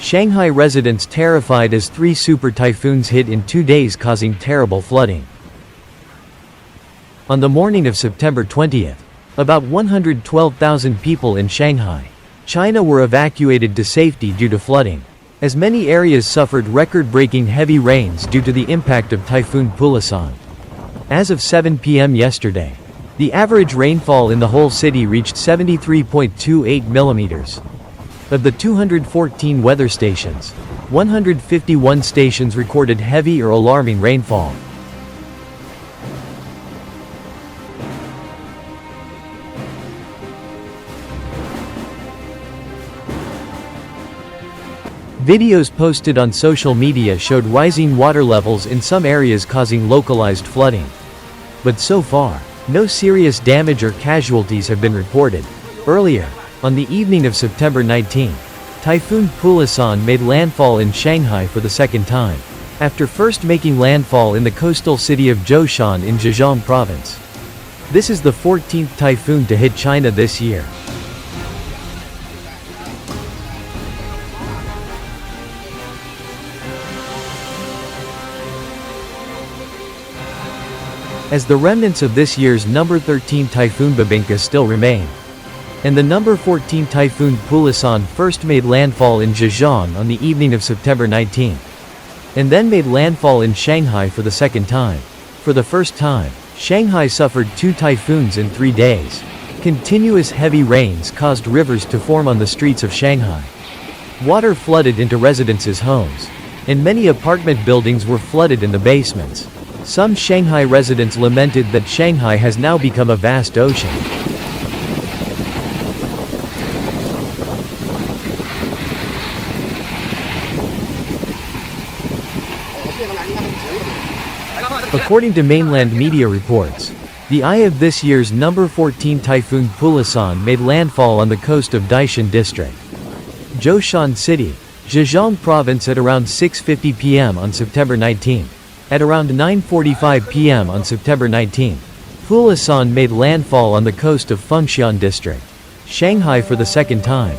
Shanghai residents terrified as 3 super typhoons hit in 2 days, causing terrible flooding. On the morning of September 20th, about 112,000 people in Shanghai, China were evacuated to safety due to flooding, as many areas suffered record-breaking heavy rains due to the impact of Typhoon Pulasan. As of 7 p.m. yesterday, the average rainfall in the whole city reached 73.28 millimeters. Of the 214 weather stations, 151 stations recorded heavy or alarming rainfall. Videos posted on social media showed rising water levels in some areas, causing localized flooding. But so far, no serious damage or casualties have been reported. Earlier, on the evening of September 19, Typhoon Pulasan made landfall in Shanghai for the second time, after first making landfall in the coastal city of Zhoushan in Zhejiang province. This is the 14th typhoon to hit China this year. As the remnants of this year's number 13 typhoon Bebinca still remain, and the number 14 typhoon Pulasan first made landfall in Zhejiang on the evening of September 19, and then made landfall in Shanghai for the second time. For the first time, Shanghai suffered 2 typhoons in 3 days. Continuous heavy rains caused rivers to form on the streets of Shanghai. Water flooded into residences' homes, and many apartment buildings were flooded in the basements. Some Shanghai residents lamented that Shanghai has now become a vast ocean. According to mainland media reports, the eye of this year's number 14 typhoon Pulasan made landfall on the coast of Daishan district, Zhoushan City, Zhejiang province at around 6:50 p.m. on September 19. At around 9:45 p.m. on September 19, Pulasan made landfall on the coast of Fengshan district, Shanghai for the second time.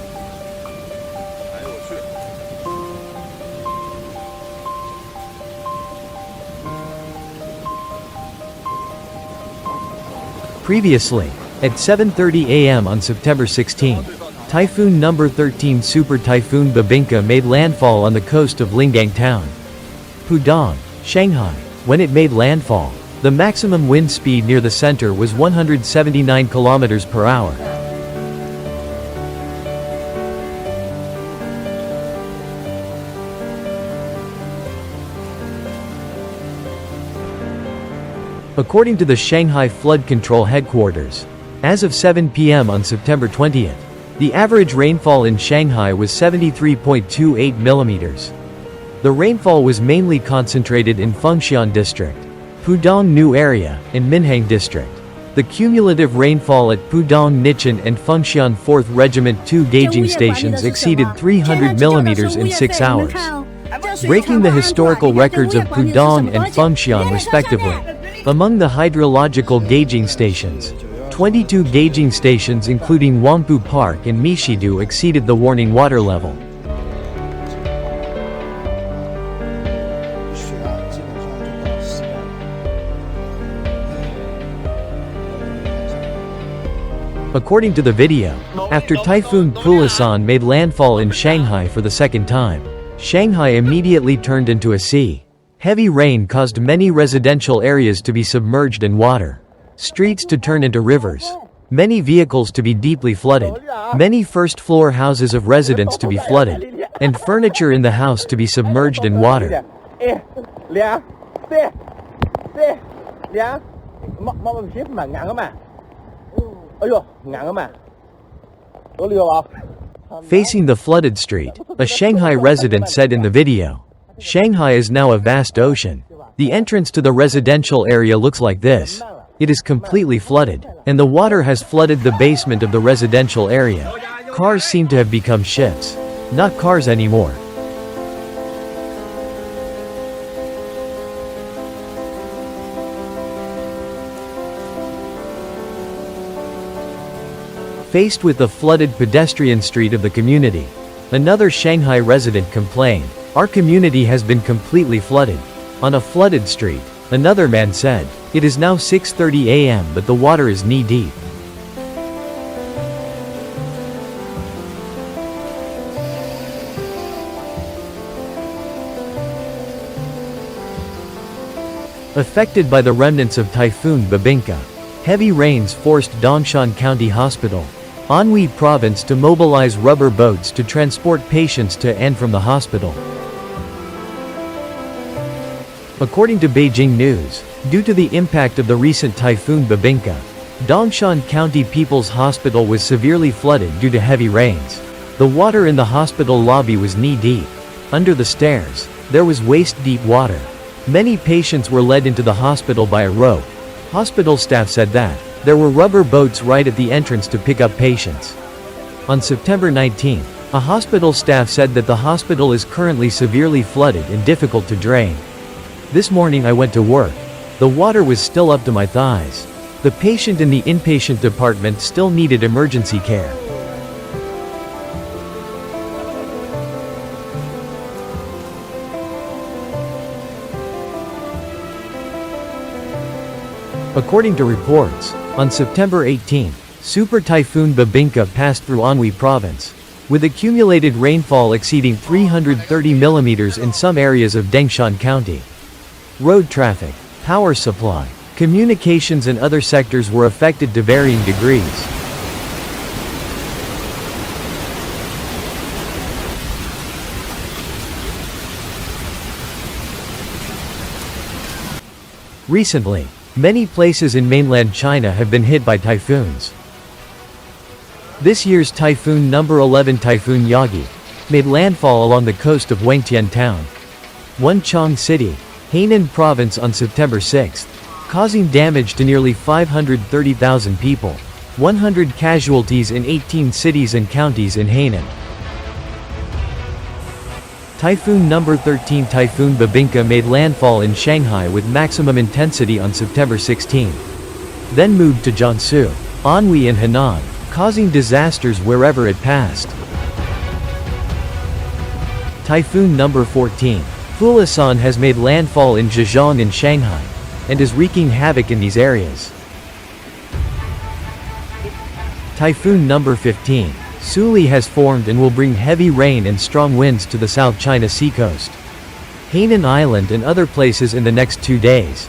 Previously, at 7:30 a.m. on September 16, typhoon number 13 super typhoon Bebinca made landfall on the coast of Lingang town, Pudong, Shanghai. When it made landfall, the maximum wind speed near the center was 179 kilometers per hour. According to the Shanghai Flood Control Headquarters, as of 7 p.m. on September 20th, the average rainfall in Shanghai was 73.28 millimeters. The rainfall was mainly concentrated in Fengshan district, Pudong New area, and Minhang district. The cumulative rainfall at Pudong Nichen and Fengshan 4th Regiment 2 gauging stations exceeded 300 millimeters in 6 hours, breaking the historical records of Pudong and Fengshan respectively. Among the hydrological gauging stations, 22 gauging stations including Wangpu Park and Mishidu exceeded the warning water level. According to the video, after Typhoon Pulasan made landfall in Shanghai for the second time, Shanghai immediately turned into a sea. Heavy rain caused many residential areas to be submerged in water, streets to turn into rivers, many vehicles to be deeply flooded, many first-floor houses of residents to be flooded, and furniture in the house to be submerged in water. Facing the flooded street, a Shanghai resident said in the video, "Shanghai is now a vast ocean. The entrance to the residential area looks like this. It is completely flooded, and the water has flooded the basement of the residential area. Cars seem to have become ships. Not cars anymore." Faced with the flooded pedestrian street of the community, Another Shanghai resident complained, "Our community has been completely flooded." On a flooded street, another man said, "It is now 6:30 a.m. but the water is knee-deep." Affected by the remnants of Typhoon Bebinca, heavy rains forced Dongshan County Hospital, Anhui Province to mobilize rubber boats to transport patients to and from the hospital. According to Beijing News, due to the impact of the recent Typhoon Bebinca, Dongshan County People's Hospital was severely flooded due to heavy rains. The water in the hospital lobby was knee-deep. Under the stairs, there was waist-deep water. Many patients were led into the hospital by a rope. Hospital staff said that there were rubber boats right at the entrance to pick up patients. On September 19, a hospital staff said that the hospital is currently severely flooded and difficult to drain. "This morning I went to work. The water was still up to my thighs. The patient in the inpatient department still needed emergency care." According to reports, on September 18, Super Typhoon Bebinca passed through Anhui Province, with accumulated rainfall exceeding 330 millimeters in some areas of Dongshan County. Road traffic, power supply, communications and other sectors were affected to varying degrees. Recently, many places in mainland China have been hit by typhoons. This year's typhoon number 11 Typhoon Yagi made landfall along the coast of Wangtian Town, Wenchang City, Hainan Province on September 6, causing damage to nearly 530,000 people, 100 casualties in 18 cities and counties in Hainan. Typhoon number 13 Typhoon Bebinca made landfall in Shanghai with maximum intensity on September 16. Then moved to Jiangsu, Anhui and Henan, causing disasters wherever it passed. Typhoon number 14, Pulasan has made landfall in Zhejiang in Shanghai, and is wreaking havoc in these areas. Typhoon number 15, Suli has formed and will bring heavy rain and strong winds to the South China Sea coast, Hainan Island and other places in the next 2 days.